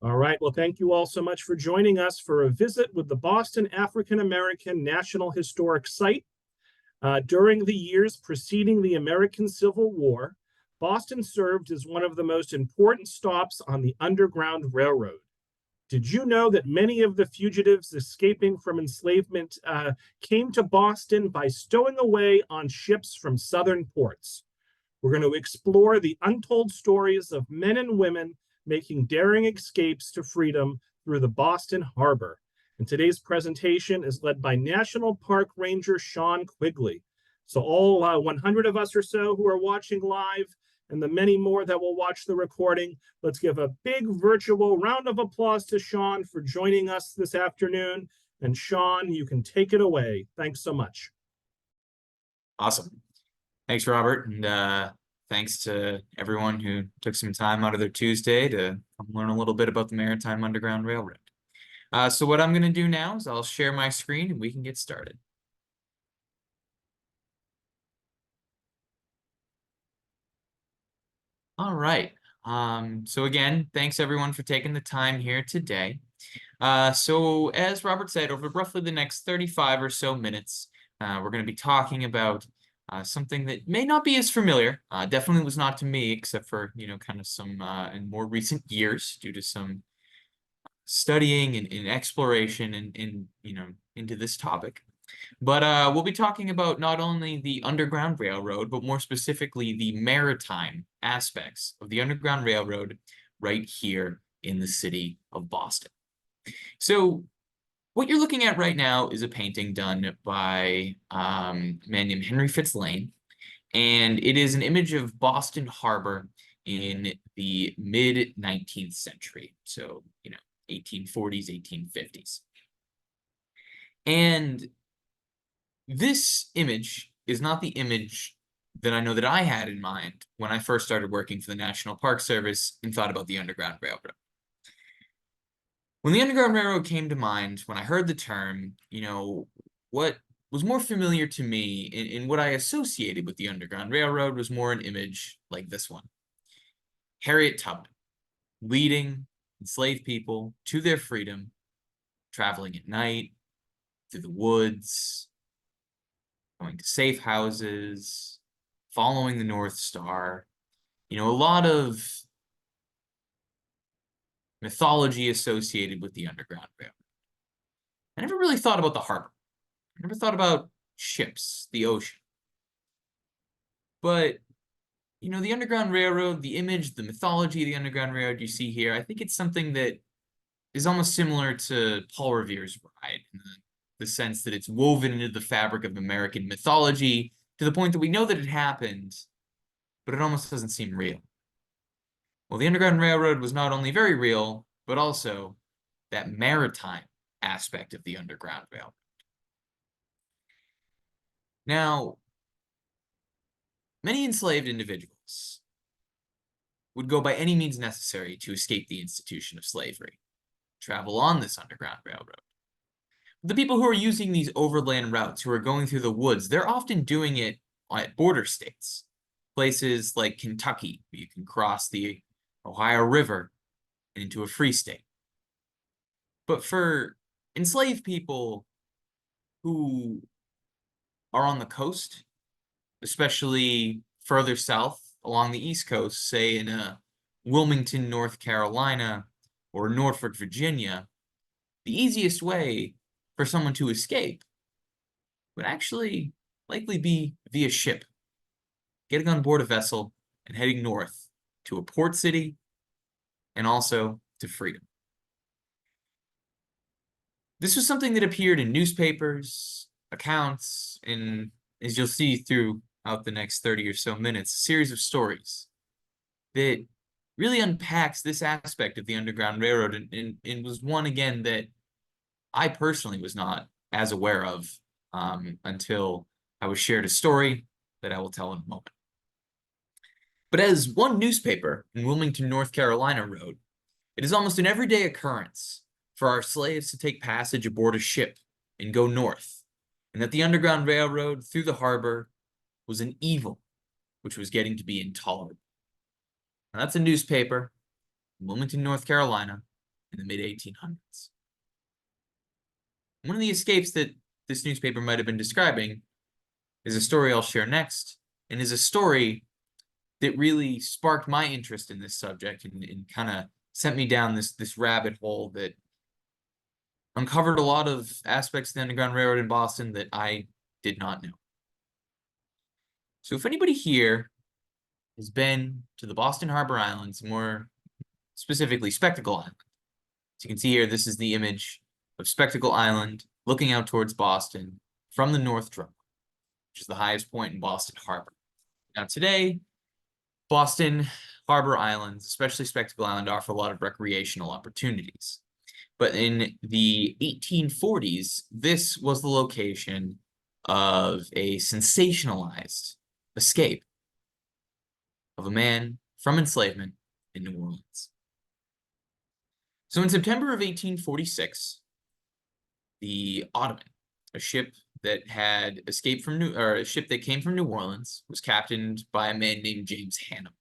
All right. Well, thank you all so much for joining us for a visit with the Boston African American National Historic Site. During the years preceding the American Civil War, Boston served as one of the most important stops on the Underground Railroad. Did you know that many of the fugitives escaping from enslavement came to Boston by stowing away on ships from southern ports? We're going to explore the untold stories of men and women making daring escapes to freedom through the Boston Harbor. And today's presentation is led by National Park Ranger Shawn Quigley. So all 100 of us or so who are watching live, and the many more that will watch the recording, let's give a big virtual round of applause to Shawn for joining us this afternoon. And Shawn, you can take it away. Thanks so much. Awesome. Thanks, Robert. And thanks to everyone who took some time out of their Tuesday to come learn a little bit about the Maritime Underground Railroad. So what I'm going to do now is I'll share my screen and we can get started. All right. So again, thanks everyone for taking the time here today. So as Robert said, over roughly the next 35 or so minutes, we're going to be talking about something that may not be as familiar. Definitely was not to me, except for, kind of some in more recent years due to some studying and exploration and into this topic. But we'll be talking about not only the Underground Railroad, but more specifically the maritime aspects of the Underground Railroad right here in the city of Boston. So what you're looking at right now is a painting done by a man named Henry Fitzlane, and it is an image of Boston Harbor in the mid-19th century. So, 1840s, 1850s. And this image is not the image that I know that I had in mind when I first started working for the National Park Service and thought about the Underground Railroad. When the Underground Railroad came to mind, when I heard the term, what was more familiar to me and what I associated with the Underground Railroad was more an image like this one. Harriet Tubman, leading enslaved people to their freedom, traveling at night, through the woods, going to safe houses, following the North Star. A lot of mythology associated with the Underground Railroad. I never really thought about the harbor. I never thought about ships, the ocean. But, the Underground Railroad, the image, the mythology of the Underground Railroad you see here, I think it's something that is almost similar to Paul Revere's ride, in the sense that it's woven into the fabric of American mythology to the point that we know that it happened, but it almost doesn't seem real. Well, the Underground Railroad was not only very real, but also that maritime aspect of the Underground Railroad. Now, many enslaved individuals would go by any means necessary to escape the institution of slavery, travel on this Underground Railroad. The people who are using these overland routes, who are going through the woods, they're often doing it at border states, places like Kentucky, where you can cross the Ohio River into a free state. But for enslaved people who are on the coast, especially further south along the East Coast, say in Wilmington, North Carolina, or Norfolk, Virginia, the easiest way for someone to escape would actually likely be via ship, getting on board a vessel and heading north to a port city and also to freedom. This was something that appeared in newspapers, accounts, and as you'll see throughout the next 30 or so minutes, a series of stories that really unpacks this aspect of the Underground Railroad and was one, again, that I personally was not as aware of until I was shared a story that I will tell in a moment. But as one newspaper in Wilmington, North Carolina wrote, it is almost an everyday occurrence for our slaves to take passage aboard a ship and go north, and that the Underground Railroad through the harbor was an evil which was getting to be intolerable. Now, that's a newspaper in Wilmington, North Carolina, in the mid-1800s. One of the escapes that this newspaper might have been describing is a story I'll share next, and is a story that really sparked my interest in this subject and kind of sent me down this rabbit hole that uncovered a lot of aspects of the Underground Railroad in Boston that I did not know. So if anybody here has been to the Boston Harbor Islands, more specifically Spectacle Island. As you can see here, this is the image of Spectacle Island looking out towards Boston from the North Drum, which is the highest point in Boston Harbor. Now today, Boston Harbor Islands, especially Spectacle Island, offer a lot of recreational opportunities. But in the 1840s, this was the location of a sensationalized escape of a man from enslavement in New Orleans. So in September of 1846, the Ottoman, a ship that had escaped from a ship that came from New Orleans, was captained by a man named James Hannum.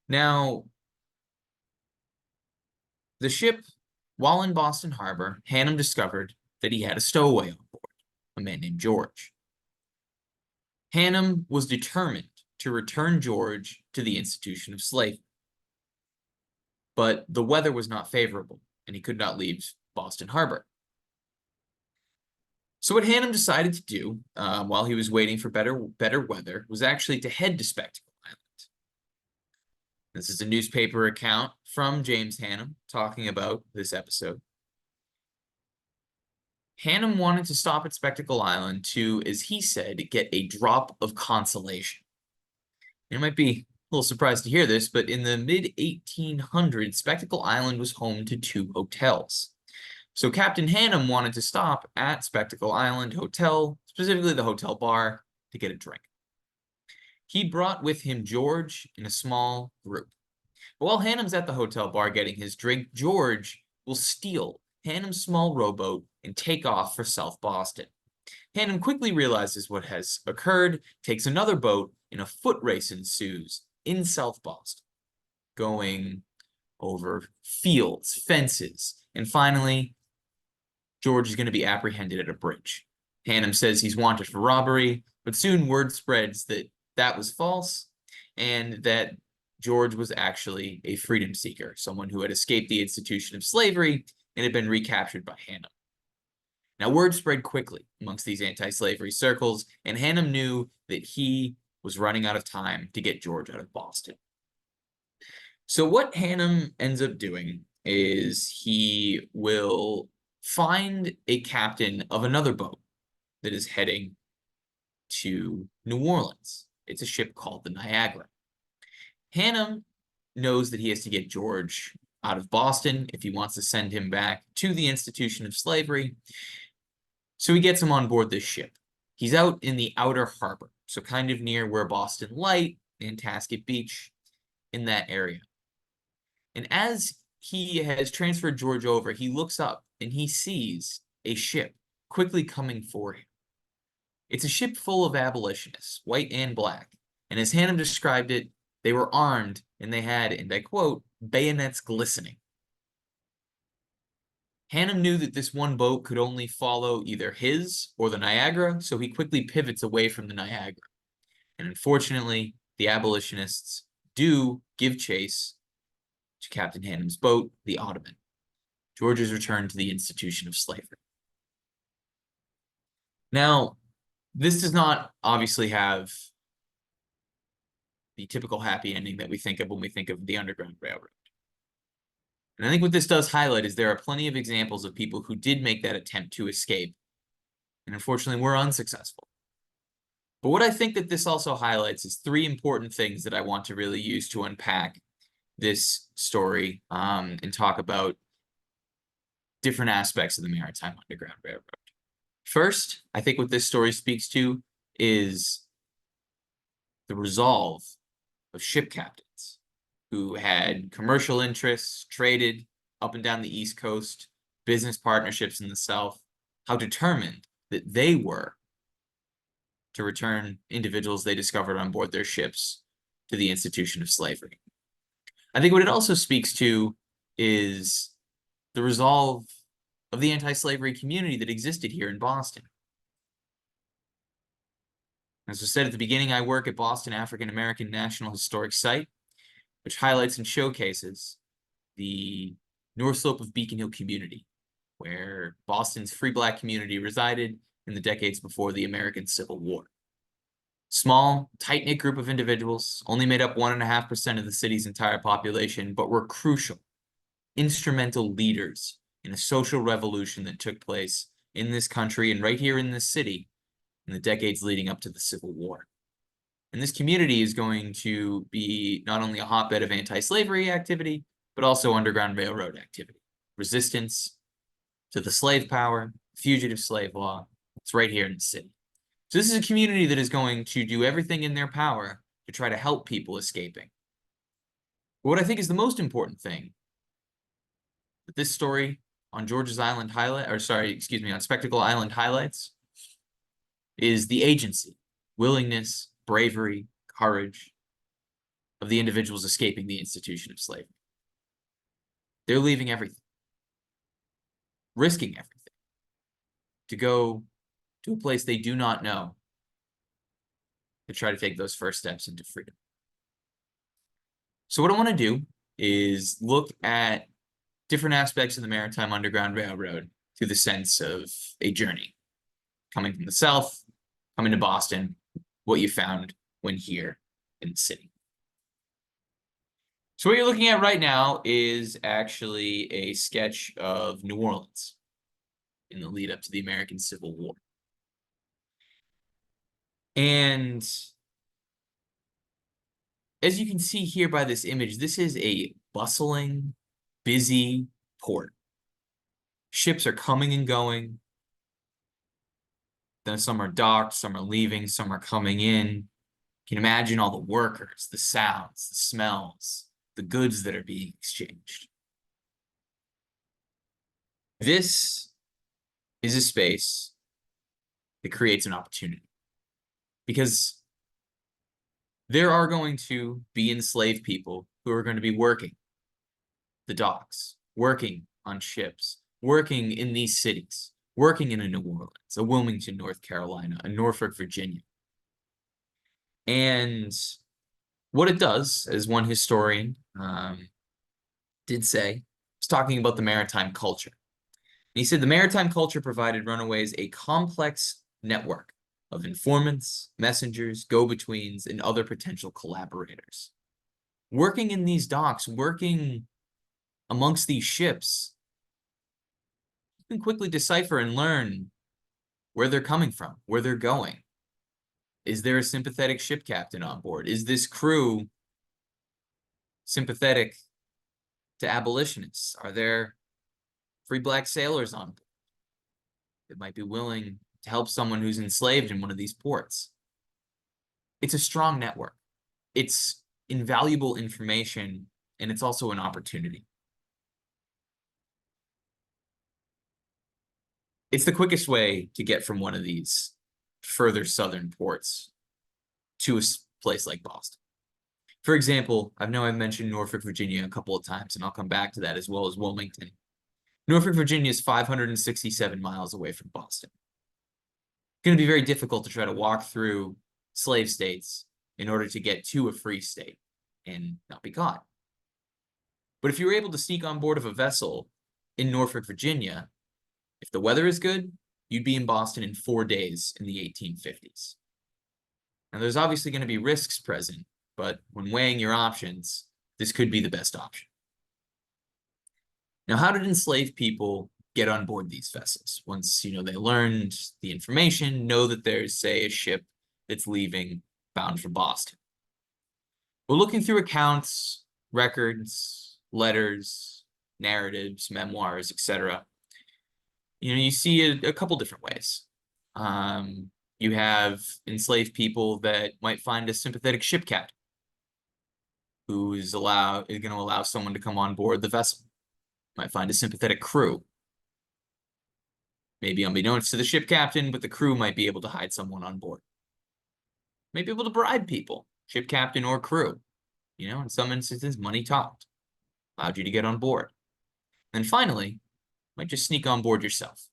Now, the ship, while in Boston Harbor, Hannum discovered that he had a stowaway on board, a man named George. Hannum was determined to return George to the institution of slavery. But the weather was not favorable, and he could not leave Boston Harbor. So what Hannum decided to do, while he was waiting for better weather, was actually to head to Spectacle Island. This is a newspaper account from James Hannum talking about this episode. Hannum wanted to stop at Spectacle Island to, as he said, get a drop of consolation. You might be a little surprised to hear this, but in the mid-1800s, Spectacle Island was home to 2 hotels. So Captain Hannum wanted to stop at Spectacle Island Hotel, specifically the hotel bar, to get a drink. He brought with him George in a small group. But while Hannum's at the hotel bar getting his drink, George will steal Hannum's small rowboat and take off for South Boston. Hannum quickly realizes what has occurred, takes another boat, and a foot race ensues in South Boston, going over fields, fences, and finally, George is going to be apprehended at a bridge. Hannum says he's wanted for robbery, but soon word spreads that that was false, and that George was actually a freedom seeker, someone who had escaped the institution of slavery and had been recaptured by Hannum. Now, word spread quickly amongst these anti-slavery circles, and Hannum knew that he was running out of time to get George out of Boston. So what Hannum ends up doing is he will find a captain of another boat that is heading to New Orleans. It's a ship called the Niagara. Hannum knows that he has to get George out of Boston if he wants to send him back to the institution of slavery. So he gets him on board this ship. He's out in the outer harbor, so kind of near where Boston Light and Tasket Beach, in that area. And as he has transferred George over, he looks up and he sees a ship quickly coming for him. It's a ship full of abolitionists, white and black. And as Hannum described it, they were armed and they had, and I quote, bayonets glistening. Hannum knew that this one boat could only follow either his or the Niagara, so he quickly pivots away from the Niagara. And unfortunately, the abolitionists do give chase to Captain Hannum's boat, the Ottoman. George is returned to the institution of slavery. Now, this does not obviously have the typical happy ending that we think of when we think of the Underground Railroad. And I think what this does highlight is there are plenty of examples of people who did make that attempt to escape, and unfortunately were unsuccessful. But what I think that this also highlights is 3 important things that I want to really use to unpack this story and talk about different aspects of the Maritime Underground Railroad. First, I think what this story speaks to is the resolve of ship captains who had commercial interests, traded up and down the East Coast, business partnerships in the South, how determined that they were to return individuals they discovered on board their ships to the institution of slavery. I think what it also speaks to is the resolve of the anti-slavery community that existed here in Boston. As I said at the beginning, I work at Boston African American National Historic Site, which highlights and showcases the North Slope of Beacon Hill community, where Boston's free Black community resided in the decades before the American Civil War. Small, tight-knit group of individuals, only made up 1.5% of the city's entire population, but were crucial, instrumental leaders in a social revolution that took place in this country and right here in this city in the decades leading up to the Civil War. And this community is going to be not only a hotbed of anti-slavery activity, but also Underground Railroad activity, resistance to the slave power, fugitive slave law. It's right here in the city. So this is a community that is going to do everything in their power to try to help people escaping. But what I think is the most important thing that this story on George's Island on Spectacle Island highlights is the agency, willingness, bravery, courage of the individuals escaping the institution of slavery. They're leaving everything, risking everything, to go to a place they do not know to try to take those first steps into freedom. So what I want to do is look at different aspects of the Maritime Underground Railroad through the sense of a journey, coming from the South, coming to Boston, what you found when here in the city. So what you're looking at right now is actually a sketch of New Orleans in the lead up to the American Civil War. And as you can see here by this image, this is a bustling, busy port. Ships are coming and going. Then some are docked, some are leaving, some are coming in. You can imagine all the workers, the sounds, the smells, the goods that are being exchanged. This is a space that creates an opportunity, because there are going to be enslaved people who are going to be working the docks, working on ships, working in these cities, working in a New Orleans, a Wilmington, North Carolina, a Norfolk, Virginia. And what it does, as one historian did say, was talking about the maritime culture. And he said the maritime culture provided runaways a complex network of informants, messengers, go-betweens, and other potential collaborators. Working in these docks, working amongst these ships, you can quickly decipher and learn where they're coming from, where they're going. Is there a sympathetic ship captain on board? Is this crew sympathetic to abolitionists? Are there free Black sailors on board that might be willing to help someone who's enslaved in one of these ports? It's a strong network. It's invaluable information, and it's also an opportunity. It's the quickest way to get from one of these further southern ports to a place like Boston. For example, I know I've mentioned Norfolk, Virginia a couple of times, and I'll come back to that, as well as Wilmington. Norfolk, Virginia is 567 miles away from Boston. It's going to be very difficult to try to walk through slave states in order to get to a free state and not be caught. But if you were able to sneak on board of a vessel in Norfolk, Virginia, if the weather is good, you'd be in Boston in 4 days in the 1850s. Now, there's obviously going to be risks present, but when weighing your options, this could be the best option. Now, how did enslaved people get on board these vessels? Once, they learned the information, know that there's, say, a ship that's leaving bound for Boston. Well, looking through accounts, records, letters, narratives, memoirs, etc., you see a couple different ways. You have enslaved people that might find a sympathetic ship captain who is going to allow someone to come on board the vessel. Might find a sympathetic crew. Maybe unbeknownst to the ship captain, but the crew might be able to hide someone on board. Might be able to bribe people, ship captain or crew. In some instances, money talked. Allowed you to get on board. And finally, might just sneak on board yourself.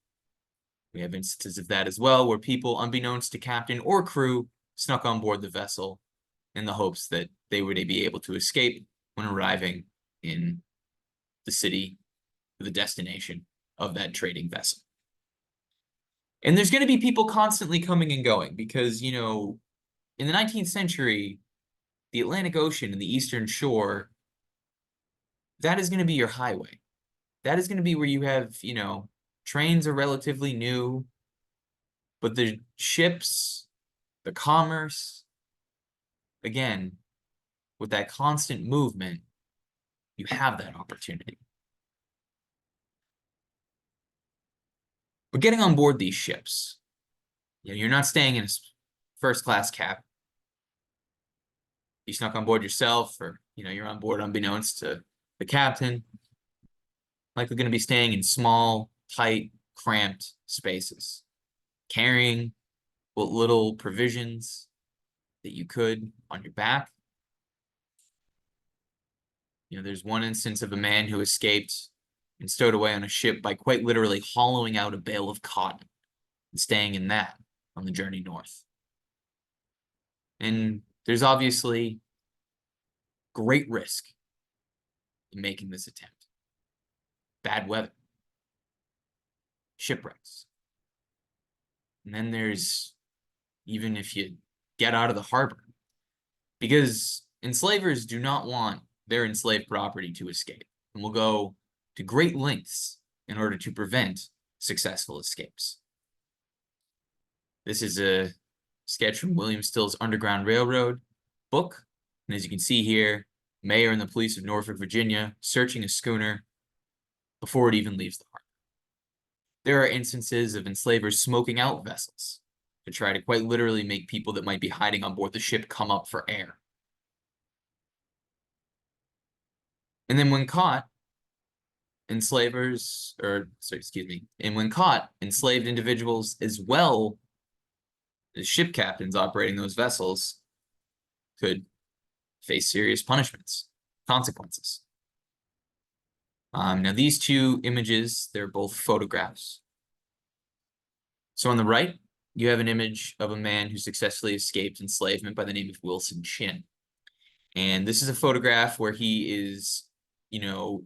We have instances of that as well, where people, unbeknownst to captain or crew, snuck on board the vessel in the hopes that they would be able to escape when arriving in the city, the destination of that trading vessel. And there's going to be people constantly coming and going because, you know, in the 19th century, the Atlantic Ocean and the Eastern Shore, that is going to be your highway. That is going to be where you have, you know, trains are relatively new, but the ships, the commerce, again, with that constant movement, you have that opportunity. But getting on board these ships, you know, you're not staying in a first-class cabin. You snuck on board yourself, or, you know, you're on board unbeknownst to the captain. Likely going to be staying in small, tight, cramped spaces, carrying what little provisions that you could on your back. You know, there's one instance of a man who escaped and stowed away on a ship by quite literally hollowing out a bale of cotton and staying in that on the journey north. And there's obviously great risk in making this attempt. Bad weather, shipwrecks. And then there's, even if you get out of the harbor, because enslavers do not want their enslaved property to escape, and will go to great lengths in order to prevent successful escapes. This is a sketch from William Still's Underground Railroad book, and as you can see here, mayor and the police of Norfolk, Virginia, searching a schooner before it even leaves the harbor. There are instances of enslavers smoking out vessels to try to quite literally make people that might be hiding on board the ship come up for air. And then when caught, enslavers, or sorry, excuse me, and when caught, enslaved individuals as well as ship captains operating those vessels could face serious punishments, consequences. Now these two images, they're both photographs. So on the right, you have an image of a man who successfully escaped enslavement by the name of Wilson Chin. And this is a photograph where he is, you know,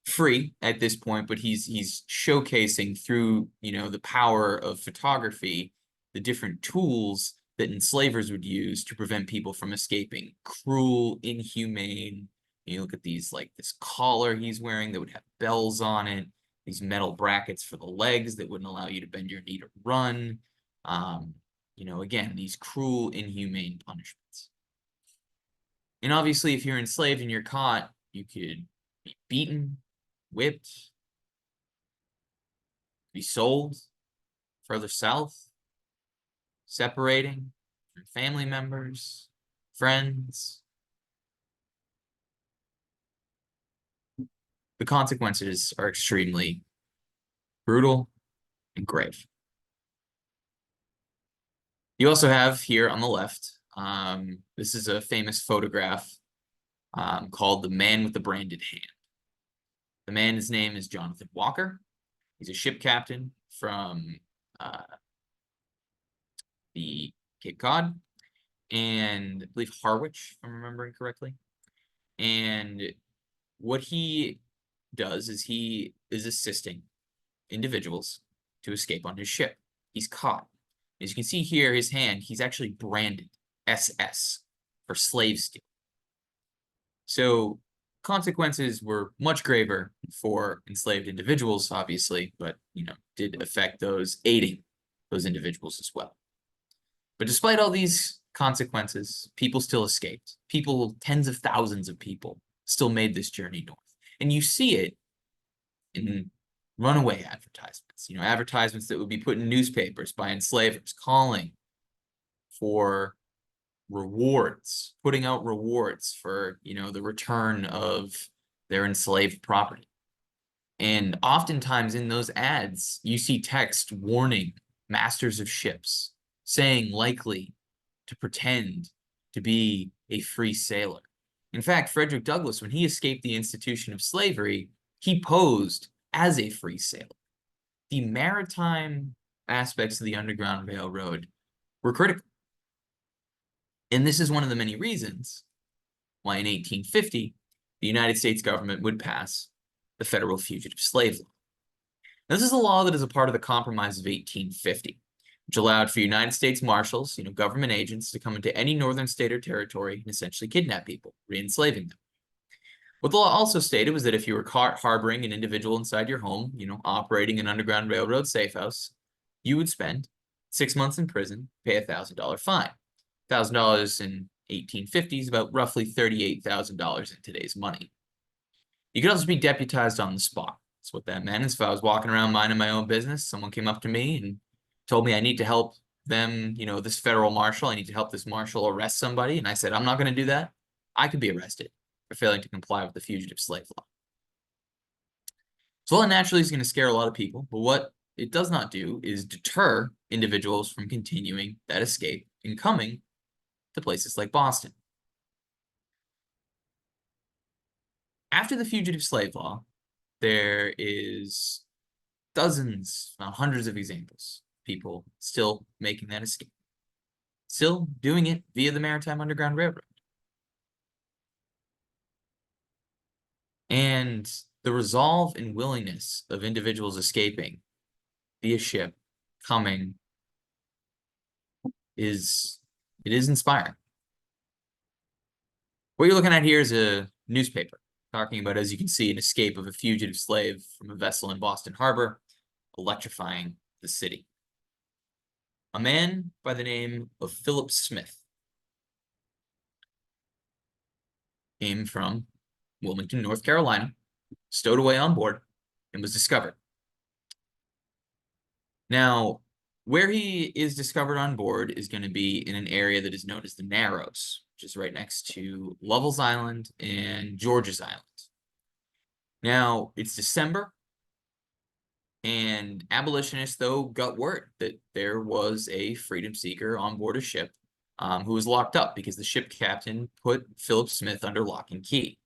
free at this point, but he's showcasing through, you know, the power of photography, the different tools that enslavers would use to prevent people from escaping. Cruel, inhumane. You look at these, like this collar he's wearing that would have bells on it, these metal brackets for the legs that wouldn't allow you to bend your knee to run. You know, again, these cruel, inhumane punishments. And obviously, if you're enslaved and you're caught, you could be beaten, whipped, be sold further south, separating from family members, friends. The consequences are extremely brutal and grave. You also have here on the left, this is a famous photograph called The Man with the Branded Hand. The man's name is Jonathan Walker. He's a ship captain from the Cape Cod and I believe Harwich, if I'm remembering correctly. And what he does is he is assisting individuals to escape on his ship. He's caught. As you can see here, his hand, he's actually branded SS for slave steal. So consequences were much graver for enslaved individuals, obviously, but, you know, did affect those aiding those individuals as well. But despite all these consequences, people still escaped. People, tens of thousands of people, still made this journey north. And you see it in runaway advertisements, you know, advertisements that would be put in newspapers by enslavers calling for rewards, putting out rewards for, you know, the return of their enslaved property. And oftentimes in those ads, you see text warning masters of ships, saying likely to pretend to be a free sailor. In fact, Frederick Douglass, when he escaped the institution of slavery, he posed as a free sailor, the maritime aspects of the Underground Railroad were critical. And this is one of the many reasons why in 1850, the United States government would pass the Federal Fugitive Slave Law. Now, this is a law that is a part of the Compromise of 1850, which allowed for United States Marshals, government agents, to come into any northern state or territory and essentially kidnap people, re-enslaving them. What the law also stated was that if you were caught harboring an individual inside your home, operating an Underground Railroad safe house, you would spend 6 months in prison, pay a $1,000 fine. $1,000 in 1850 is about roughly $38,000 in today's money. You could also be deputized on the spot. That's what that meant. Is if I was walking around minding my own business, someone came up to me and told me I need to help them, this federal marshal, I need to help this marshal arrest somebody, and I said, I'm not going to do that, I could be arrested for failing to comply with the Fugitive Slave Law. So that naturally is going to scare a lot of people, but what it does not do is deter individuals from continuing that escape and coming to places like Boston. After the Fugitive Slave Law, there is dozens, hundreds of examples of people still making that escape, still doing it via the Maritime Underground Railroad. And the resolve and willingness of individuals escaping via ship, coming, is inspiring. What you're looking at here is a newspaper talking about, as you can see, an escape of a fugitive slave from a vessel in Boston Harbor, electrifying the city. A man by the name of Philip Smith came from Wilmington, North Carolina, stowed away on board, and was discovered. Now, where he is discovered on board is going to be in an area that is known as the Narrows, which is right next to Lovell's Island and George's Island. Now, it's December, and abolitionists, though, got word that there was a freedom seeker on board a ship who was locked up because the ship captain put Philip Smith under lock and key.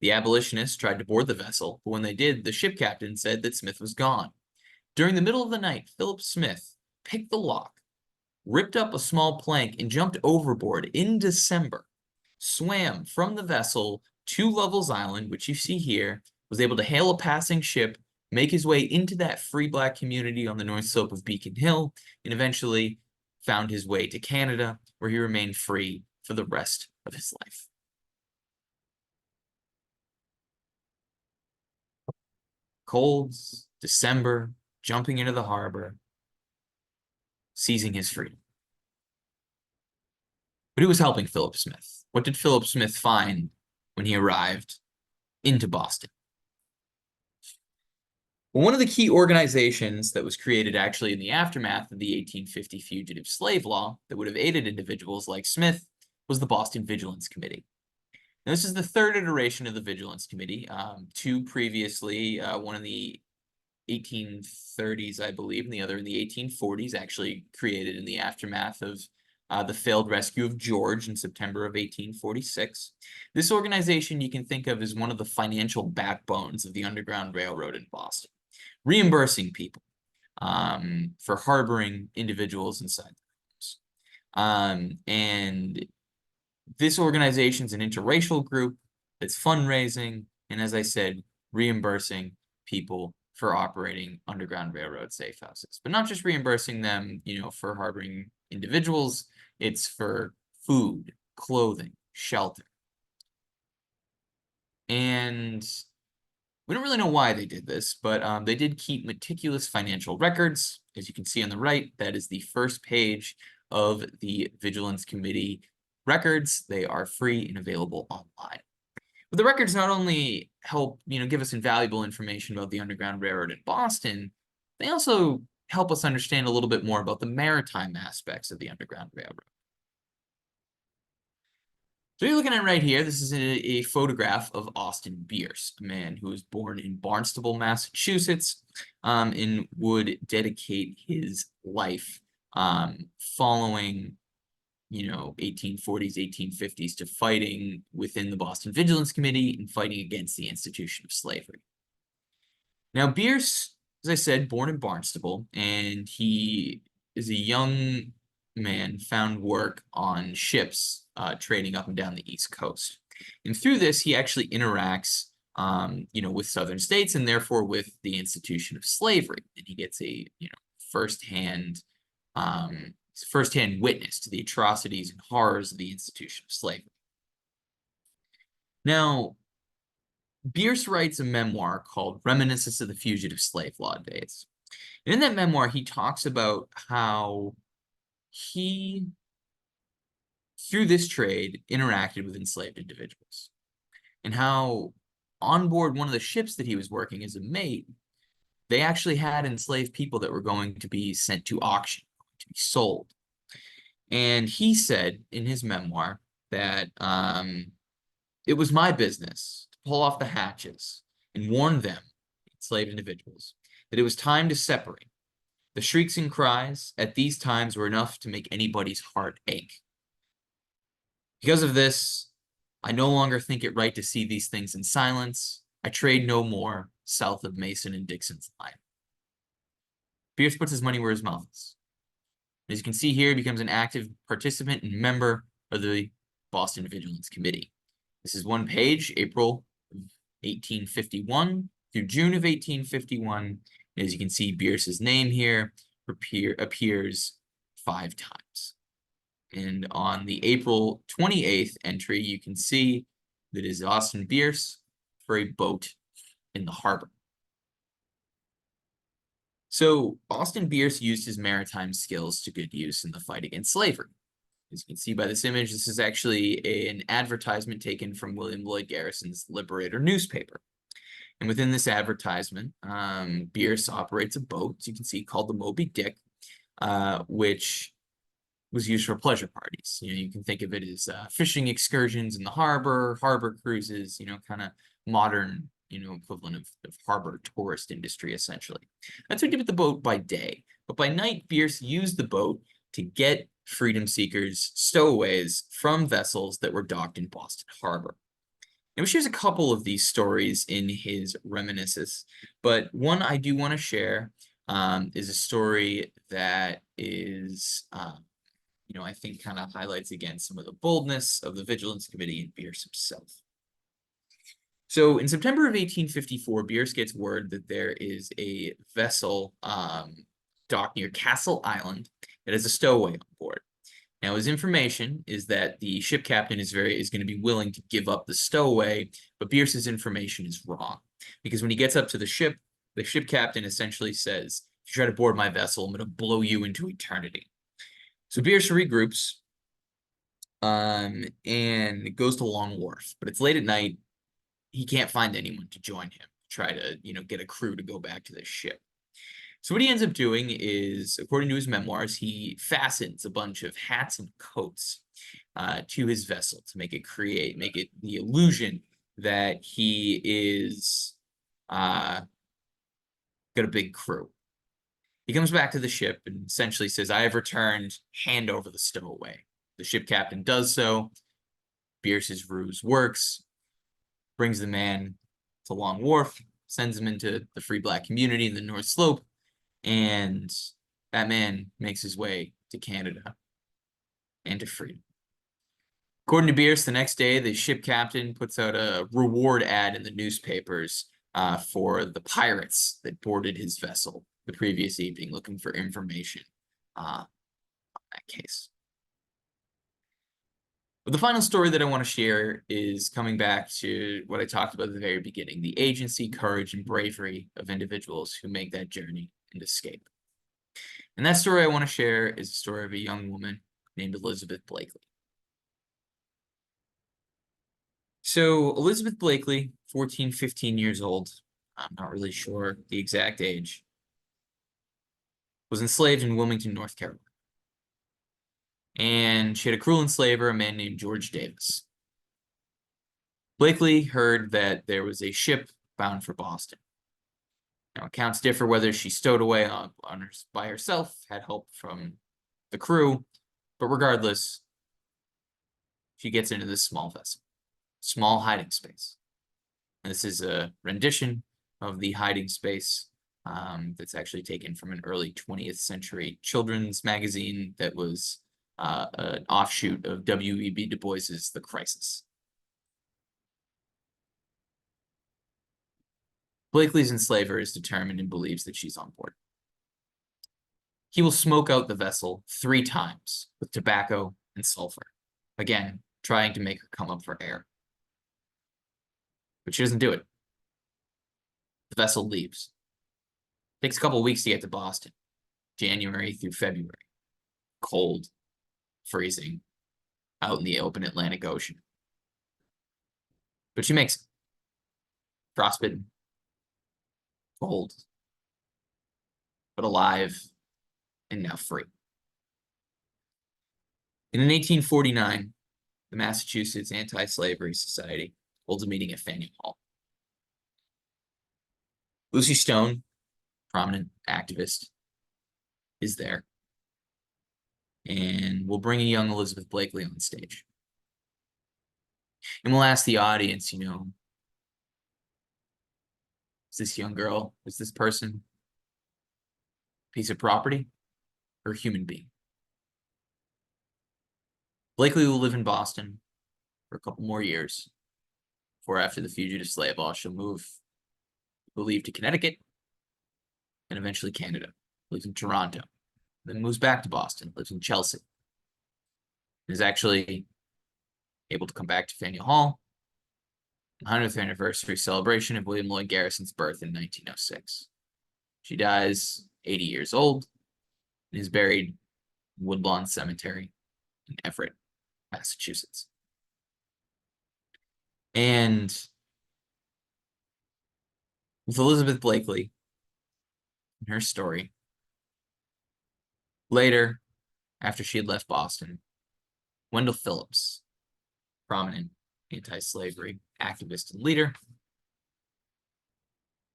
The abolitionists tried to board the vessel, but when they did, the ship captain said that Smith was gone. During the middle of the night, Philip Smith picked the lock, ripped up a small plank, and jumped overboard in December, swam from the vessel to Lovell's Island, which you see here, was able to hail a passing ship, make his way into that free black community on the north slope of Beacon Hill, and eventually found his way to Canada, where he remained free for the rest of his life. Colds, December, jumping into the harbor, seizing his freedom. But who was helping Philip Smith? What did Philip Smith find when he arrived into Boston? Well, one of the key organizations that was created actually in the aftermath of the 1850 Fugitive Slave Law that would have aided individuals like Smith was the Boston Vigilance Committee. Now, this is the third iteration of the Vigilance Committee. Two previously, one in the 1830s, I believe, and the other in the 1840s, actually created in the aftermath of the failed rescue of George in September of 1846. This organization you can think of as one of the financial backbones of the Underground Railroad in Boston, reimbursing people for harboring individuals inside their homes. And this organization is an interracial group that's fundraising, and as I said, reimbursing people for operating Underground Railroad safe houses. But not just reimbursing them, for harboring individuals, it's for food, clothing, shelter. And we don't really know why they did this, but they did keep meticulous financial records. As you can see on the right, that is the first page of the Vigilance Committee records. They are free and available online. But the records not only help, give us invaluable information about the Underground Railroad in Boston, they also help us understand a little bit more about the maritime aspects of the Underground Railroad. So you're looking at right here, this is a photograph of Austin Bierce, a man who was born in Barnstable, Massachusetts, and would dedicate his life following 1840s, 1850s to fighting within the Boston Vigilance Committee and fighting against the institution of slavery. Now, Bierce, as I said, born in Barnstable, and he is a young man, found work on ships trading up and down the East Coast. And through this, he actually interacts, with Southern states and therefore with the institution of slavery. And he gets a, firsthand, firsthand witness to the atrocities and horrors of the institution of slavery. Now, Bierce writes a memoir called Reminiscences of the Fugitive Slave Law Days. And in that memoir, he talks about how he, through this trade, interacted with enslaved individuals. And how on board one of the ships that he was working as a mate, they actually had enslaved people that were going to be sent to auction, to be sold. And he said in his memoir that it was my business to pull off the hatches and warn them, enslaved individuals, that it was time to separate. The shrieks and cries at these times were enough to make anybody's heart ache. Because of this, I no longer think it right to see these things in silence. I trade no more south of Mason and Dixon's line. Bierce puts his money where his mouth is. As you can see here, he becomes an active participant and member of the Boston Vigilance Committee. This is one page, April of 1851 through June of 1851. As you can see, Bierce's name here appears 5 times. And on the April 28th entry, you can see that is Austin Bierce for a boat in the harbor. So Austin Bierce used his maritime skills to good use in the fight against slavery. As you can see by this image, this is actually an advertisement taken from William Lloyd Garrison's Liberator newspaper. And within this advertisement, Bierce operates a boat, as you can see, called the Moby Dick, which was used for pleasure parties. You can think of it as fishing excursions in the harbor cruises, kind of modern, equivalent of harbor tourist industry, essentially. That's what he did with the boat by day. But by night, Bierce used the boat to get freedom seekers, stowaways from vessels that were docked in Boston Harbor. Now, he shares a couple of these stories in his reminiscences, but one I do want to share is a story that is, I think kind of highlights again some of the boldness of the Vigilance Committee and Bierce himself. So in September of 1854, Bierce gets word that there is a vessel docked near Castle Island that has a stowaway on board. Now, his information is that the ship captain is going to be willing to give up the stowaway, but Bierce's information is wrong. Because when he gets up to the ship captain essentially says, if you try to board my vessel, I'm going to blow you into eternity. So Bierce regroups and goes to Long Wharf, but it's late at night. He can't find anyone to join him, try to, get a crew to go back to the ship. So what he ends up doing is, according to his memoirs, he fastens a bunch of hats and coats to his vessel to make it the illusion that he is got a big crew. He comes back to the ship and essentially says, I have returned, hand over the stowaway. The ship captain does so. Bierce's ruse works, brings the man to Long Wharf, sends him into the free black community in the North Slope, and that man makes his way to Canada and to freedom. According to Bierce, the next day, the ship captain puts out a reward ad in the newspapers for the pirates that boarded his vessel the previous evening, looking for information on that case. But the final story that I want to share is coming back to what I talked about at the very beginning, the agency, courage, and bravery of individuals who make that journey and escape. And that story I want to share is the story of a young woman named Elizabeth Blakely. So Elizabeth Blakely, 14, 15 years old, I'm not really sure the exact age, was enslaved in Wilmington, North Carolina. And she had a cruel enslaver, a man named George Davis. Blakely heard that there was a ship bound for Boston. Now, accounts differ whether she stowed away by herself, had help from the crew, but regardless, she gets into this small vessel, small hiding space. And this is a rendition of the hiding space that's actually taken from an early 20th century children's magazine that was an offshoot of W.E.B. Du Bois's The Crisis. Blakely's enslaver is determined and believes that she's on board. He will smoke out the vessel 3 times with tobacco and sulfur, again, trying to make her come up for air. But she doesn't do it. The vessel leaves. Takes a couple of weeks to get to Boston, January through February. Cold, freezing, out in the open Atlantic Ocean. But she makes it. Frostbitten, cold, but alive and now free. And in 1849, the Massachusetts Anti-Slavery Society holds a meeting at Faneuil Hall. Lucy Stone, prominent activist, is there. And we'll bring a young Elizabeth Blakely on stage. And we'll ask the audience, is this young girl, is this person a piece of property or a human being? Blakely will live in Boston for a couple more years before, after the Fugitive Slave Law, she'll move, to Connecticut and eventually Canada. Lives in Toronto, then moves back to Boston, lives in Chelsea. Is actually able to come back to Faneuil Hall, 100th anniversary celebration of William Lloyd Garrison's birth in 1906. She dies 80 years old and is buried in Woodlawn Cemetery in Everett, Massachusetts. And with Elizabeth Blakely and her story, later, after she had left Boston, Wendell Phillips, prominent anti-slavery activist and leader,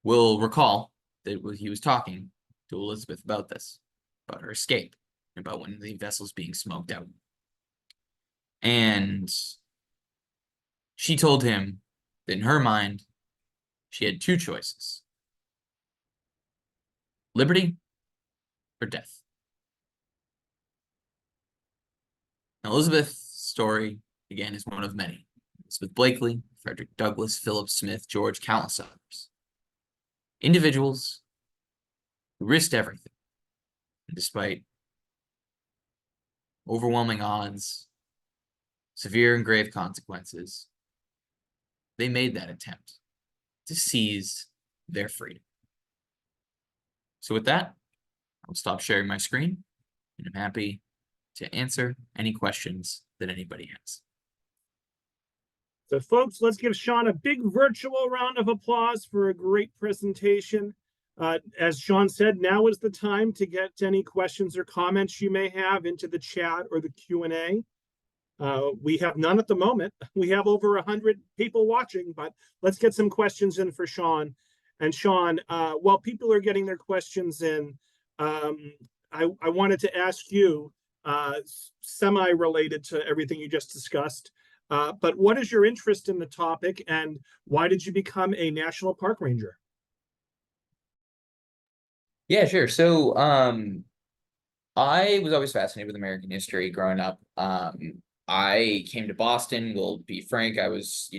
will recall that he was talking to Elizabeth about this, about her escape, and about when the vessel's being smoked out. And she told him that in her mind, she had 2 choices: liberty or death. Now, Elizabeth's story, again, is one of many. Elizabeth Blakely, Frederick Douglass, Philip Smith, George, countless others. Individuals who risked everything, and despite overwhelming odds, severe and grave consequences, they made that attempt to seize their freedom. So with that, I'll stop sharing my screen, and I'm happy to answer any questions that anybody has. So folks, let's give Shawn a big virtual round of applause for a great presentation. As Shawn said, now is the time to get any questions or comments you may have into the chat or the Q&A. We have none at the moment. We have over 100 people watching, but let's get some questions in for Shawn. And Shawn, while people are getting their questions in, I wanted to ask you, semi-related to everything you just discussed, but what is your interest in the topic, and why did you become a National Park Ranger? Yeah, sure. So I was always fascinated with American history growing up. I came to Boston, we'll be frank, I was,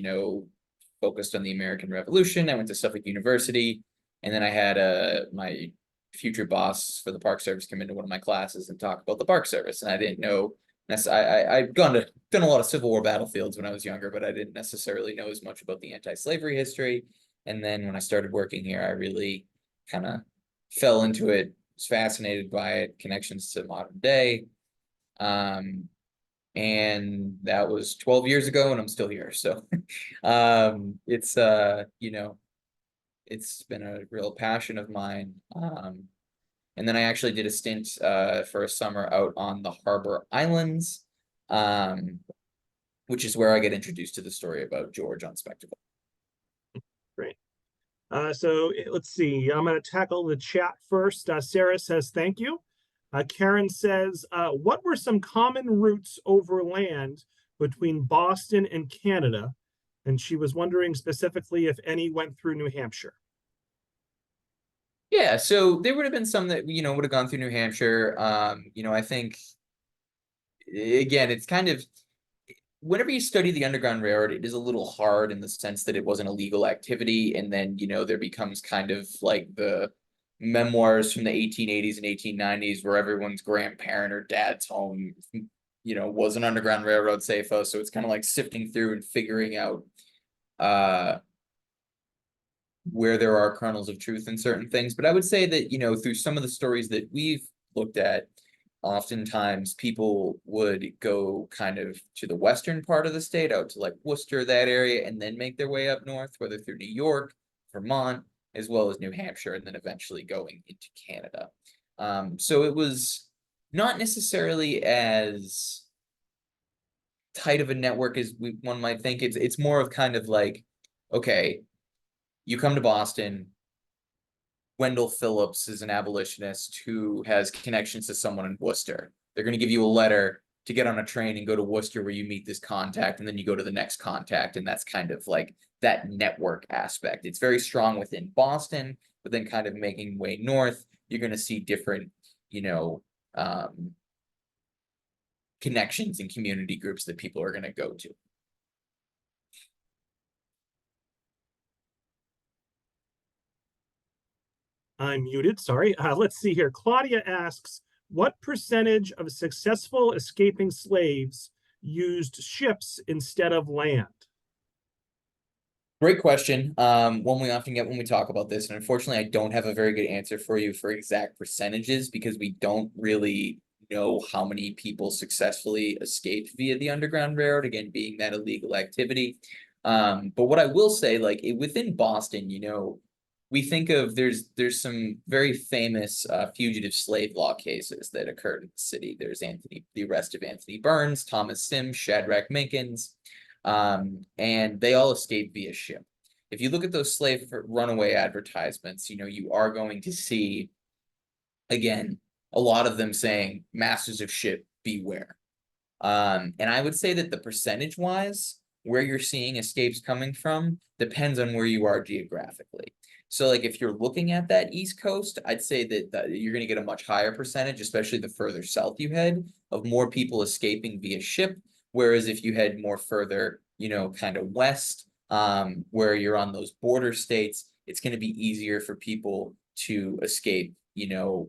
focused on the American Revolution. I went to Suffolk University, and then I had my future boss for the Park Service come into one of my classes and talk about the Park Service. And I didn't know, I'd done a lot of Civil War battlefields when I was younger, but I didn't necessarily know as much about the anti-slavery history. And then when I started working here, I really kind of fell into it, was fascinated by it, connections to modern day. And that was 12 years ago, and I'm still here. So it's it's been a real passion of mine. And then I actually did a stint for a summer out on the Harbor Islands, which is where I get introduced to the story about George on Spectacle. Great. So let's see. I'm going to tackle the chat first. Sarah says, thank you. Karen says, what were some common routes overland between Boston and Canada? And she was wondering specifically if any went through New Hampshire. Yeah, so there would have been some that, would have gone through New Hampshire. I think, again, it's kind of, whenever you study the Underground Railroad, it is a little hard in the sense that it wasn't a legal activity. And then, there becomes kind of like the memoirs from the 1880s and 1890s where everyone's grandparent or dad's home, was an Underground Railroad SAFO. So it's kind of like sifting through and figuring out where there are kernels of truth in certain things. But I would say that, through some of the stories that we've looked at, oftentimes people would go kind of to the western part of the state, out to like Worcester, that area, and then make their way up north, whether through New York, Vermont, as well as New Hampshire, and then eventually going into Canada. So it was not necessarily as tight of a network as one might think. It's more of kind of like, okay, you come to Boston. Wendell Phillips is an abolitionist who has connections to someone in Worcester. They're going to give you a letter to get on a train and go to Worcester where you meet this contact, and then you go to the next contact, and that's kind of like that network aspect. It's very strong within Boston, but then kind of making way north, you're going to see different, connections and community groups that people are going to go to. I'm muted, sorry. Let's see here. Claudia asks, what percentage of successful escaping slaves used ships instead of land? Great question. One we often get when we talk about this, and unfortunately, I don't have a very good answer for you for exact percentages because we don't really know how many people successfully escaped via the Underground Railroad, again, being that illegal activity. But what I will say, like within Boston, we think of there's some very famous fugitive slave law cases that occurred in the city. There's the arrest of Anthony Burns, Thomas Sims, Shadrach Minkins. And they all escaped via ship. If you look at those slave runaway advertisements, you are going to see, again, a lot of them saying, masters of ship, beware. And I would say that the percentage wise, where you're seeing escapes coming from depends on where you are geographically. So like if you're looking at that East Coast, I'd say that you're going to get a much higher percentage, especially the further south you head, of more people escaping via ship. Whereas if you head more further, kind of west, where you're on those border states, it's going to be easier for people to escape,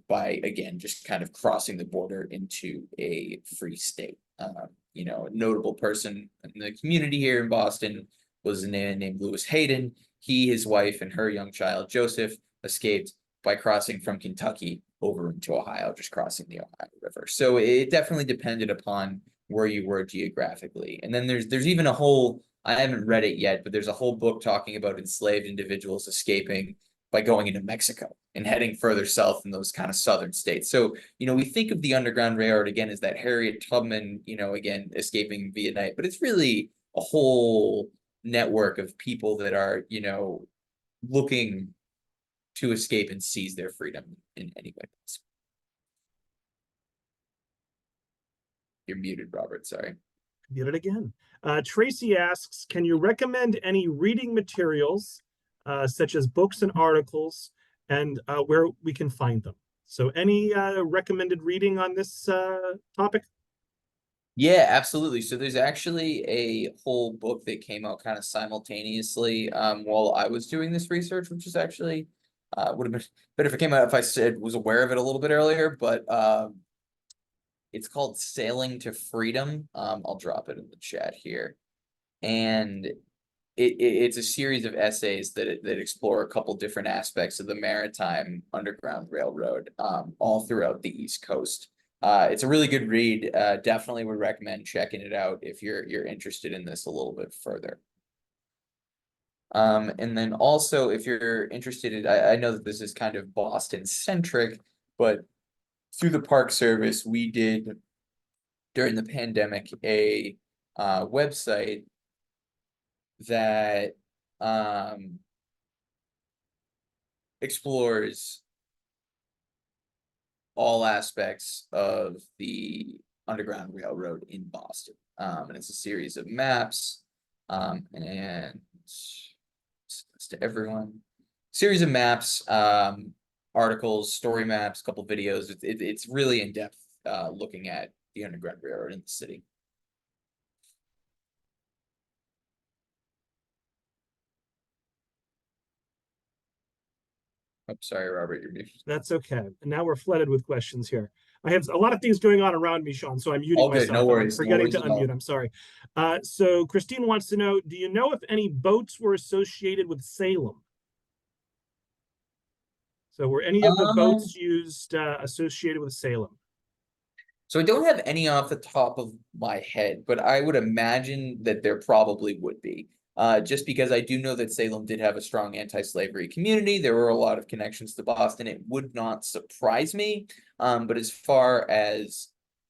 by, again, just kind of crossing the border into a free state. A notable person in the community here in Boston was a man named Lewis Hayden. He, his wife, and her young child, Joseph, escaped by crossing from Kentucky over into Ohio, just crossing the Ohio River. So it definitely depended upon where you were geographically. And then there's even a whole, I haven't read it yet, but there's a whole book talking about enslaved individuals escaping by going into Mexico and heading further south in those kind of southern states. So, we think of the Underground Railroad again as that Harriet Tubman, again, escaping via night, but it's really a whole network of people that are, looking to escape and seize their freedom in any way possible. You're muted, Robert, sorry. Did it again. Tracy asks, can you recommend any reading materials, such as books and articles, and where we can find them? So any recommended reading on this topic? Yeah, absolutely. So there's actually a whole book that came out kind of simultaneously while I was doing this research, which is actually would have been better if it came out if I was aware of it a little bit earlier, but it's called Sailing to Freedom. I'll drop it in the chat here. And it's a series of essays that explore a couple different aspects of the maritime Underground Railroad all throughout the East Coast. It's a really good read. Definitely would recommend checking it out if you're interested in this a little bit further. And then also, if you're interested in, I know that this is kind of Boston centric, but through the Park Service, we did during the pandemic a website that explores all aspects of the Underground Railroad in Boston. And it's a series of maps and to everyone, series of maps articles, story maps, a couple videos. It's really in depth, looking at the Underground Railroad in the city. I'm sorry, Robert, you're muted. That's okay. And now we're flooded with questions here. I have a lot of things going on around me, Shawn, so I'm muting All good, no myself. I'm worries, no forgetting worries to at all. unmute. I'm sorry. So Christine wants to know, do you know if any boats were associated with Salem? So were any of the boats used associated with Salem? So I don't have any off the top of my head, but I would imagine that there probably would be. Just because I do know that Salem did have a strong anti-slavery community. There were a lot of connections to Boston. It would not surprise me. But as far as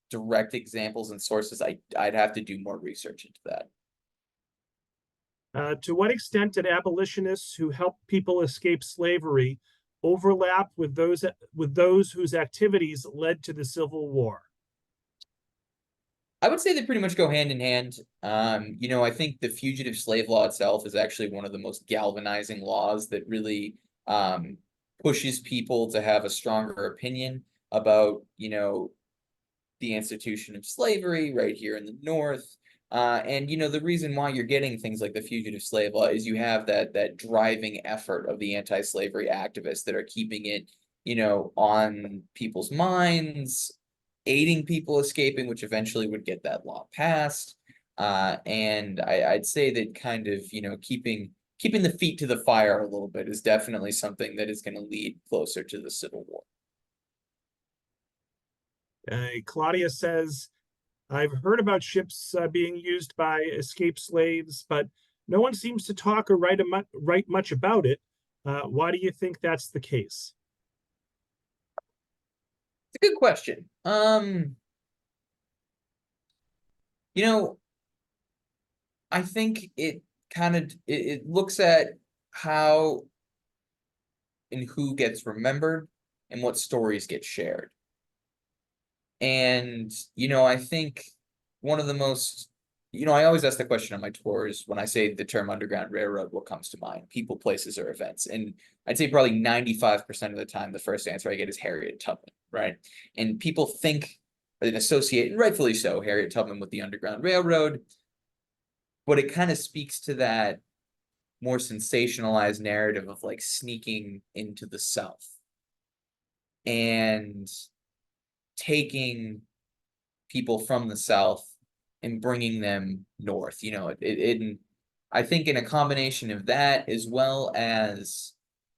direct examples and sources, I'd have to do more research into that. To what extent did abolitionists who helped people escape slavery overlap with those whose activities led to the Civil War? I would say they pretty much go hand in hand. I think the fugitive slave law itself is actually one of the most galvanizing laws that really pushes people to have a stronger opinion about, the institution of slavery right here in the North. And the reason why you're getting things like the fugitive slave law is you have that driving effort of the anti-slavery activists that are keeping it, on people's minds, aiding people escaping, which eventually would get that law passed. And I'd say that kind of, keeping the feet to the fire a little bit is definitely something that is going to lead closer to the Civil War. Claudia says, I've heard about ships being used by escaped slaves, but no one seems to talk or write much about it. Why do you think that's the case? It's a good question. I think it kind of it looks at how and who gets remembered and what stories get shared. And, I think one of the most, I always ask the question on my tours when I say the term Underground Railroad, what comes to mind? People, places, or events. And I'd say probably 95% of the time, the first answer I get is Harriet Tubman, right? And people think and associate, and rightfully so, Harriet Tubman with the Underground Railroad. But it kind of speaks to that more sensationalized narrative of like sneaking into the South and taking people from the South and bringing them north. I think in a combination of that, as well as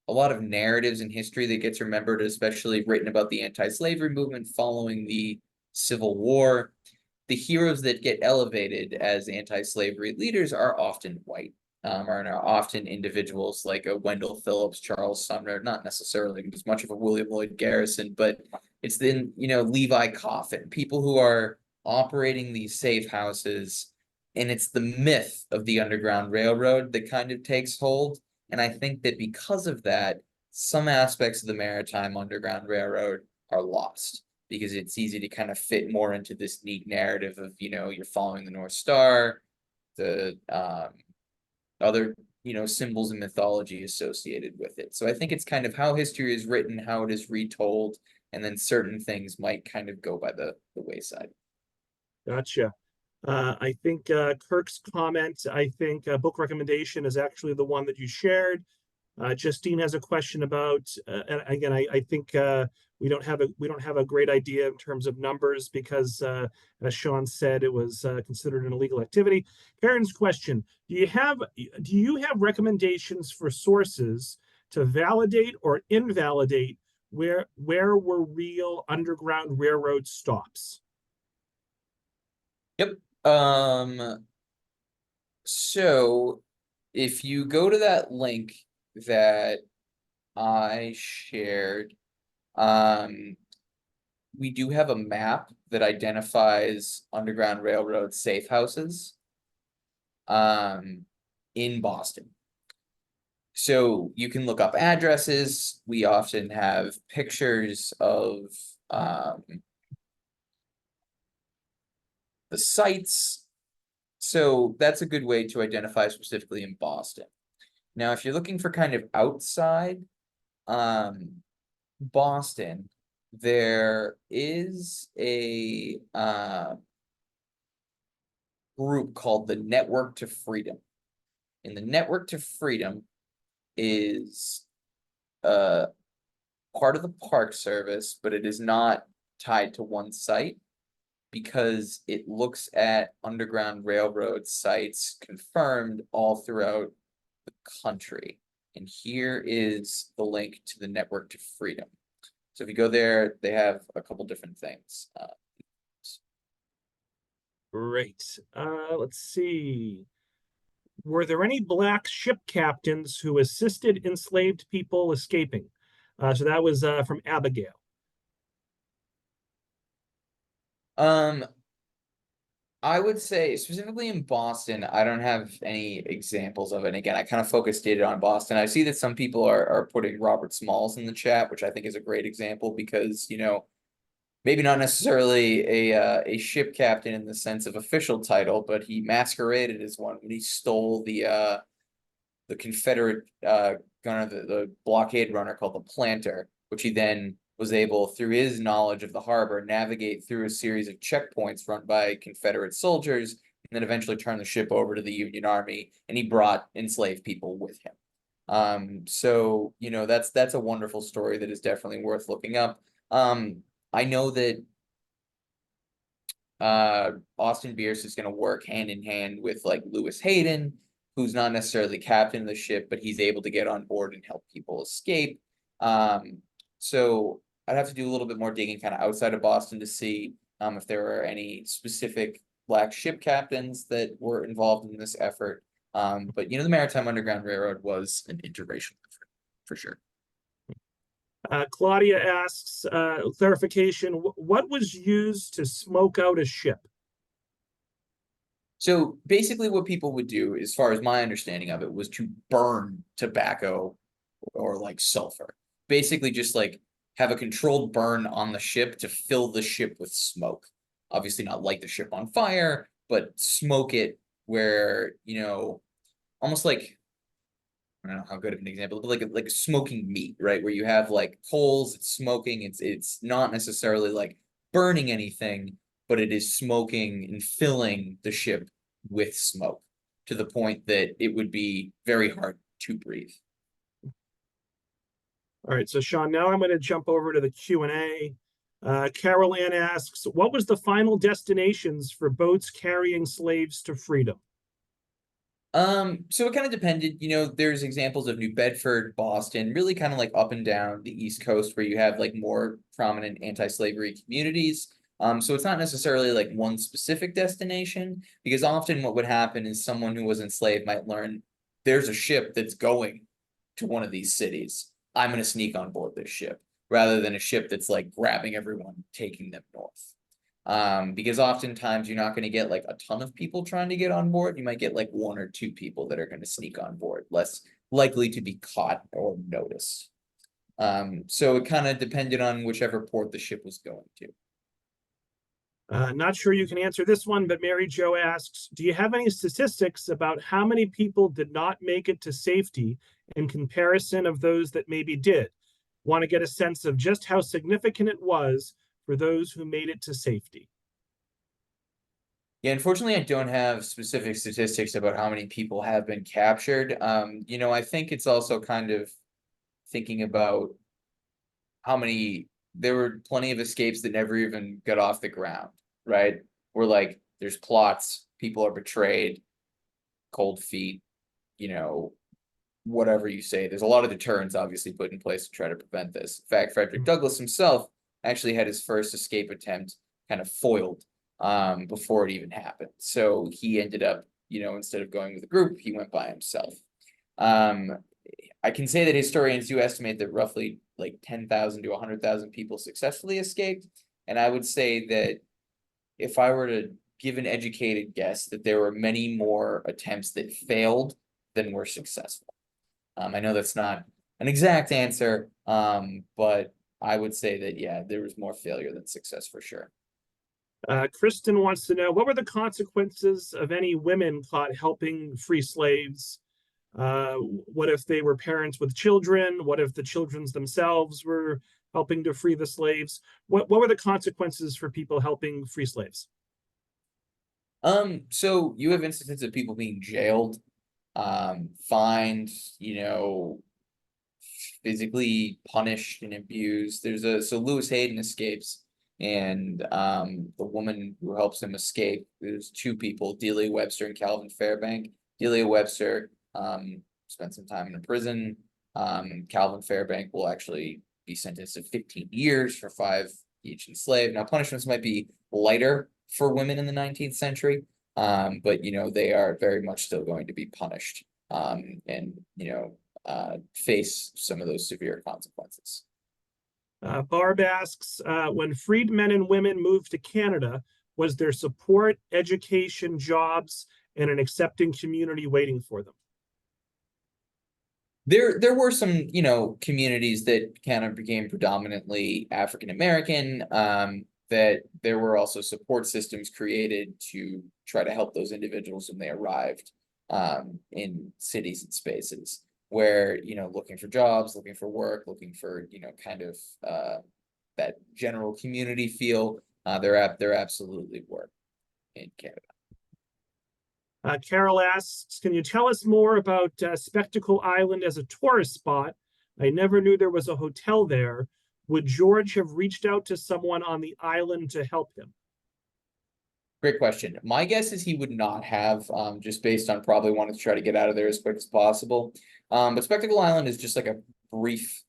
a lot of narratives in history that gets remembered, especially written about the anti-slavery movement following the Civil War, the heroes that get elevated as anti-slavery leaders are often white. Are often individuals like a Wendell Phillips, Charles Sumner, not necessarily as much of a William Lloyd Garrison, but it's then, Levi Coffin, people who are operating these safe houses. And it's the myth of the Underground Railroad that kind of takes hold. And I think that because of that, some aspects of the Maritime Underground Railroad are lost because it's easy to kind of fit more into this neat narrative of, you're following the North Star, the other, symbols and mythology associated with it. So I think it's kind of how history is written, how it is retold, and then certain things might kind of go by the wayside. Gotcha. I think Kirk's comment, I think book recommendation is actually the one that you shared. Justine has a question about, and again, I think we don't have a great idea in terms of numbers because, as Shawn said, it was considered an illegal activity. Karen's question: Do you have recommendations for sources to validate or invalidate where were real Underground Railroad stops? Yep. So if you go to that link that I shared, we do have a map that identifies Underground Railroad safe houses in Boston. So you can look up addresses. We often have pictures of the sites. So that's a good way to identify specifically in Boston. Now, if you're looking for kind of outside, Boston, there is a group called the Network to Freedom. And the Network to Freedom is part of the Park Service, but it is not tied to one site because it looks at Underground Railroad sites confirmed all throughout the country. And here is the link to the Network to Freedom. So if you go there, they have a couple different things. Great. Let's see. Were there any black ship captains who assisted enslaved people escaping? So that was from Abigail. I would say specifically in Boston, I don't have any examples of it. And again, I kind of focused it on Boston. I see that some people are putting Robert Smalls in the chat, which I think is a great example because, you know, maybe not necessarily a ship captain in the sense of official title, but he masqueraded as one when he stole the Confederate gunner, the blockade runner called the Planter, which he then was able, through his knowledge of the harbor, navigate through a series of checkpoints run by Confederate soldiers, and then eventually turn the ship over to the Union Army, and he brought enslaved people with him. So, you know, that's a wonderful story that is definitely worth looking up. I know that Austin Bierce is going to work hand in hand with like Lewis Hayden, who's not necessarily captain of the ship, but he's able to get on board and help people escape. So I'd have to do a little bit more digging kind of outside of Boston to see if there are any specific black ship captains that were involved in this effort. But you know, the Maritime Underground Railroad was an interracial effort for sure. Claudia asks, clarification, what was used to smoke out a ship? So basically what people would do, as far as my understanding of it, was to burn tobacco or like sulfur. Basically just like have a controlled burn on the ship to fill the ship with smoke. Obviously not light the ship on fire, but smoke it where, you know, almost like, I don't know how good of an example, but like smoking meat, right? Where you have like coals, it's smoking, it's not necessarily like burning anything, but it is smoking and filling the ship with smoke to the point that it would be very hard to breathe. All right, so Shawn, now I'm going to jump over to the Q&A. Carol Ann asks, what was the final destinations for boats carrying slaves to freedom? So it kind of depended, you know, there's examples of New Bedford, Boston, really kind of like up and down the East Coast where you have like more prominent anti-slavery communities. So it's not necessarily like one specific destination, because often what would happen is someone who was enslaved might learn there's a ship that's going to one of these cities. I'm going to sneak on board this ship rather than a ship that's like grabbing everyone, taking them north. Because oftentimes you're not going to get like a ton of people trying to get on board. You might get like one or two people that are going to sneak on board, less likely to be caught or noticed. So it kind of depended on whichever port the ship was going to. Not sure you can answer this one, but Mary Jo asks, do you have any statistics about how many people did not make it to safety in comparison of those that maybe did? Want to get a sense of just how significant it was for those who made it to safety. Yeah, unfortunately, I don't have specific statistics about how many people have been captured. You know, I think it's also kind of thinking about how many, there were plenty of escapes that never even got off the ground, right? Where like there's plots, people are betrayed, cold feet, you know, whatever you say. There's a lot of deterrents obviously put in place to try to prevent this. In fact, Frederick Douglass himself actually had his first escape attempt kind of foiled before it even happened. So he ended up, you know, instead of going with a group, he went by himself. I can say that historians do estimate that roughly like 10,000 to 100,000 people successfully escaped. And I would say that if I were to give an educated guess, that there were many more attempts that failed than were successful. I know that's not an exact answer, but I would say that, yeah, there was more failure than success for sure. Kristen wants to know, what were the consequences of any women caught helping free slaves? What if they were parents with children? What if the children themselves were helping to free the slaves? What were the consequences for people helping free slaves? So you have instances of people being jailed, fined, physically punished and abused. So Lewis Hayden escapes, and the woman who helps him escape, there's two people, Delia Webster and Calvin Fairbank. Delia Webster spent some time in a prison. Calvin Fairbank will actually be sentenced to 15 years for 5 each enslaved. Now punishments might be lighter for women in the 19th century, but they are very much still going to be punished, and face some of those severe consequences. Barb asks, when freed men and women moved to Canada, was there support, education, jobs, and an accepting community waiting for them? There were some, communities that kind of became predominantly African American, that there were also support systems created to try to help those individuals when they arrived in cities and spaces where, looking for jobs, looking for work, looking for, kind of that general community feel. There absolutely were in Canada. Carol asks, can you tell us more about Spectacle Island as a tourist spot? I never knew there was a hotel there. Would George have reached out to someone on the island to help him? Great question. My guess is he would not have, just based on probably wanting to try to get out of there as quick as possible. But Spectacle Island is just like a brief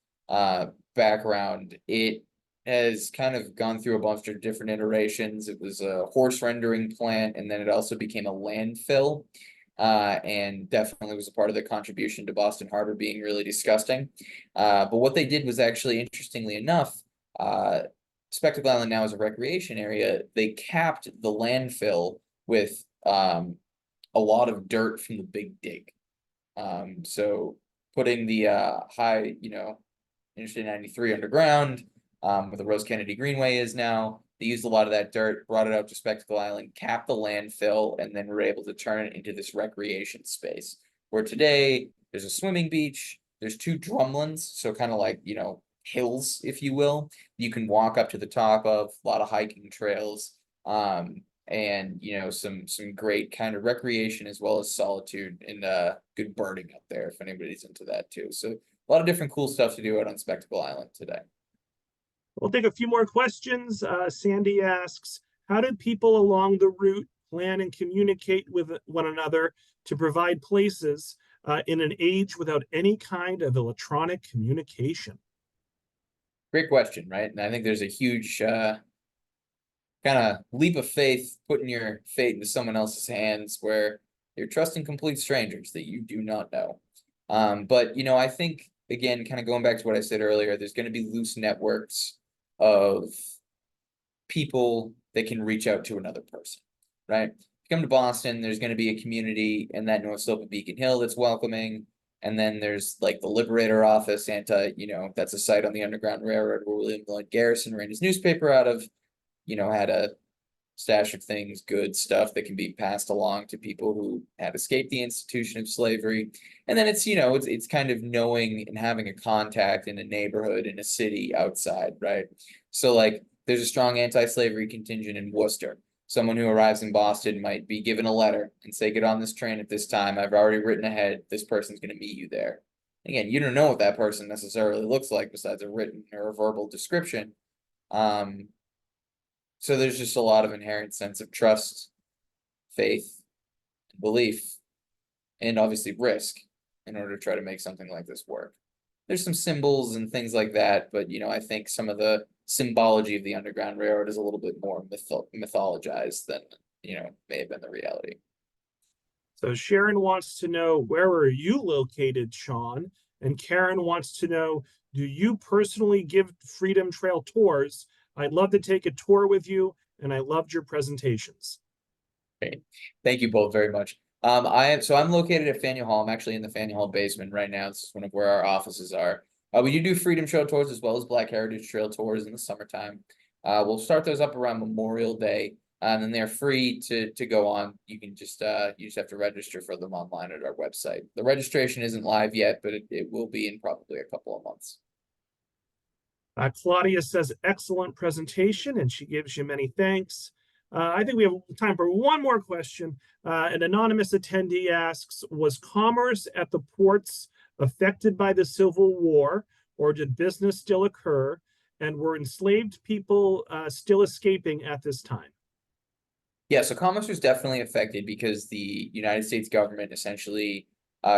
background. It has kind of gone through a bunch of different iterations. It was a horse rendering plant, and then it also became a landfill, and definitely was a part of the contribution to Boston Harbor being really disgusting. But what they did was actually, interestingly enough, Spectacle Island now is a recreation area. They capped the landfill with a lot of dirt from the Big Dig. So putting the high, Interstate 93 underground, where the Rose Kennedy Greenway is now. They used a lot of that dirt, brought it out to Spectacle Island, capped the landfill, and then were able to turn it into this recreation space. Where today there's a swimming beach, there's 2 drumlins, so kind of like, hills, if you will, you can walk up to the top of, a lot of hiking trails, and some great kind of recreation as well as solitude and good birding up there if anybody's into that too. So a lot of different cool stuff to do out on Spectacle Island today. We'll take a few more questions. Sandy asks, how did people along the route plan and communicate with one another to provide places in an age without any kind of electronic communication? Great question, right? And I think there's a huge kind of leap of faith, putting your fate into someone else's hands where you're trusting complete strangers that you do not know. But I think, again, kind of going back to what I said earlier, there's going to be loose networks of people that can reach out to another person, right? If you come to Boston, there's going to be a community in that North Slope of Beacon Hill that's welcoming. And then there's like the Liberator office, that's a site on the Underground Railroad where William Lloyd Garrison ran his newspaper out of, had a stash of things, good stuff that can be passed along to people who had escaped the institution of slavery. And then it's kind of knowing and having a contact in a neighborhood, in a city outside, right? So like there's a strong anti-slavery contingent in Worcester. Someone who arrives in Boston might be given a letter and say, get on this train at this time. I've already written ahead. This person's going to meet you there. Again, you don't know what that person necessarily looks like besides a written or a verbal description. So there's just a lot of inherent sense of trust, faith, belief, and obviously risk in order to try to make something like this work. There's some symbols and things like that, but I think some of the symbology of the Underground Railroad is a little bit more mythologized than may have been the reality. So Sharon wants to know, where are you located, Shawn? And Karen wants to know, do you personally give Freedom Trail tours? I'd love to take a tour with you, and I loved your presentations. Great. Thank you both very much. I'm located at Faneuil Hall. I'm actually in the Faneuil Hall basement right now. This is one of where our offices are. We do Freedom Trail tours as well as Black Heritage Trail tours in the summertime. We'll start those up around Memorial Day. And they're free to go on. You can just you just have to register for them online at our website. The registration isn't live yet, but it will be in probably a couple of months. Claudia says, excellent presentation, and she gives you many thanks. I think we have time for one more question. An anonymous attendee asks, was commerce at the ports affected by the Civil War, or did business still occur? And were enslaved people still escaping at this time? Yeah, so commerce was definitely affected because the United States government essentially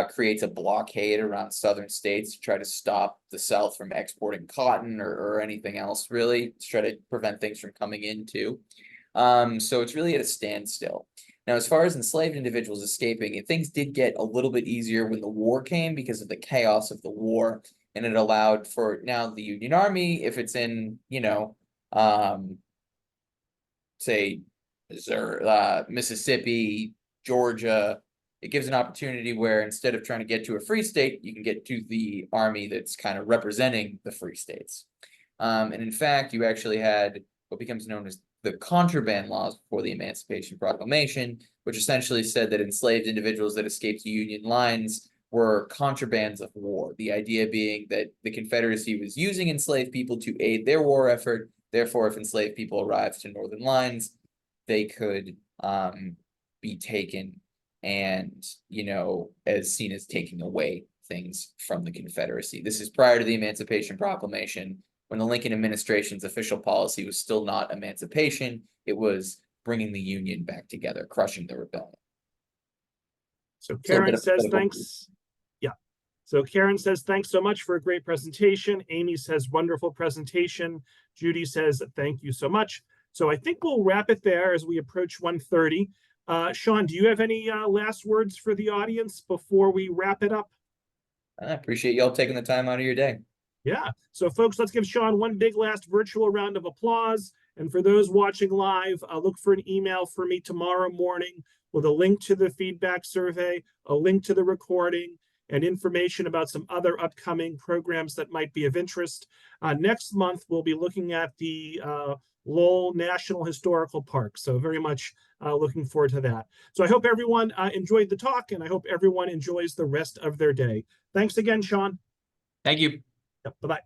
creates a blockade around southern states to try to stop the South from exporting cotton or anything else, really, to try to prevent things from coming into. So it's really at a standstill. Now, as far as enslaved individuals escaping, things did get a little bit easier when the war came because of the chaos of the war, and it allowed for now the Union Army, if it's in, say, Mississippi, Georgia, it gives an opportunity where instead of trying to get to a free state, you can get to the army that's kind of representing the free states. And in fact, you actually had what becomes known as the contraband laws before the Emancipation Proclamation, which essentially said that enslaved individuals that escaped the Union lines were contrabands of war. The idea being that the Confederacy was using enslaved people to aid their war effort. Therefore, if enslaved people arrived to Northern lines, they could be taken and, as seen as taking away things from the Confederacy. This is prior to the Emancipation Proclamation, when the Lincoln administration's official policy was still not emancipation, it was bringing the Union back together, crushing the rebellion. So Karen says thanks. Yeah. So Karen says thanks so much for a great presentation. Amy says wonderful presentation. Judy says thank you so much. So I think we'll wrap it there as we approach 1:30. Shawn, do you have any last words for the audience before we wrap it up? I appreciate y'all taking the time out of your day. Yeah. So folks, let's give Shawn one big last virtual round of applause. And for those watching live, look for an email for me tomorrow morning with a link to the feedback survey, a link to the recording, and information about some other upcoming programs that might be of interest. Next month, we'll be looking at the Lowell National Historical Park. So very much looking forward to that. So I hope everyone enjoyed the talk, and I hope everyone enjoys the rest of their day. Thanks again, Shawn. Thank you. Yep, bye-bye.